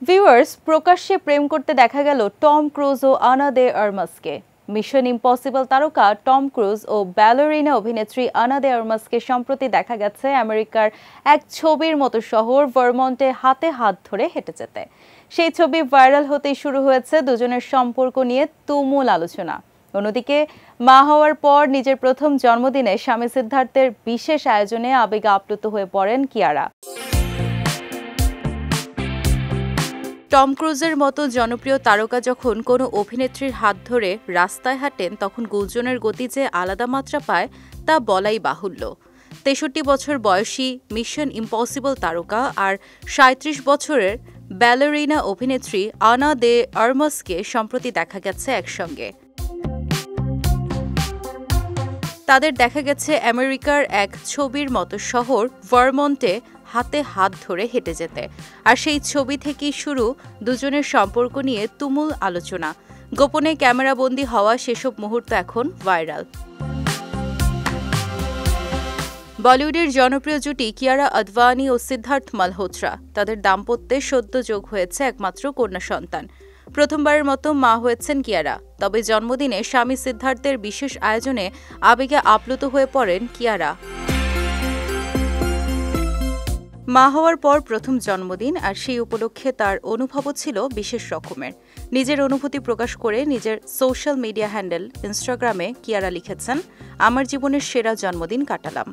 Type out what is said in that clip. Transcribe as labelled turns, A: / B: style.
A: Viewers, প্রকাশ্যে প্রেম করতে দেখা গেল টম ক্রুজ ও আনা দে আর্মাসকে। মিশন ইম্পসিবল তারকা টম ক্রুজ ও ব্যালোরিনা অভিনেত্রী আনা দে আর্মাসকে সম্প্রতি দেখা গেছে আমেরিকার এক ছবির মতো শহর ভারমন্টে হাতে হাত ধরে হেঁটে যেতে। সেই ছবি ভাইরাল হতেই শুরু হয়েছে দুজনের সম্পর্ক নিয়ে তুমুল আলোচনা। অন্যদিকে মা হওয়ার পর নিজের প্রথম জন্মদিনে স্বামী সিদ্ধার্থের বিশেষ আয়োজনে আবেগে আপ্লুত হয়ে পড়েন কিয়ারা। টম ক্রুজের মতো জনপ্রিয় তারকা যখন কোনো অভিনেত্রীর হাত ধরে রাস্তায় হাঁটেন তখন গুঞ্জনের গতি যে আলাদা মাত্রা পায় তা বলাই বাহুল্য। ৬৩ বছর বয়সী মিশন ইম্পসিবল তারকা আর ৩৭ বছরের ব্যালোরিনা অভিনেত্রী আনা দে আর্মাসকে সম্প্রতি দেখা গেছে একসঙ্গে। তাদের দেখা গেছে আমেরিকার এক ছবির মতো শহর ভারমন্টে হাতে হাত ধরে হেঁটে যেতে। আর সেই ছবি থেকেই শুরু দুজনের সম্পর্ক নিয়ে তুমুল আলোচনা। গোপনে ক্যামেরাবন্দি হওয়া সেসব মুহূর্ত এখন ভাইরাল। বলিউডের জনপ্রিয় জুটি কিয়ারা আদভানি ও সিদ্ধার্থ মালহোত্রা। তাদের দাম্পত্যে সদ্য যোগ হয়েছে একমাত্র কন্যা সন্তান। প্রথমবারের মতো মা হয়েছেন কিয়ারা। তবে জন্মদিনে স্বামী সিদ্ধার্থের বিশেষ আয়োজনে আবেগে আপ্লুত হয়ে পড়েন কিয়ারা। মা হওয়ার পর প্রথম জন্মদিন, আর সেই উপলক্ষে তার অনুভবও ছিল বিশেষ রকমের। নিজের অনুভূতি প্রকাশ করে নিজের সোশ্যাল মিডিয়া হ্যান্ডেল ইনস্টাগ্রামে কিয়ারা লিখেছেন, আমার জীবনের সেরা জন্মদিন কাটালাম।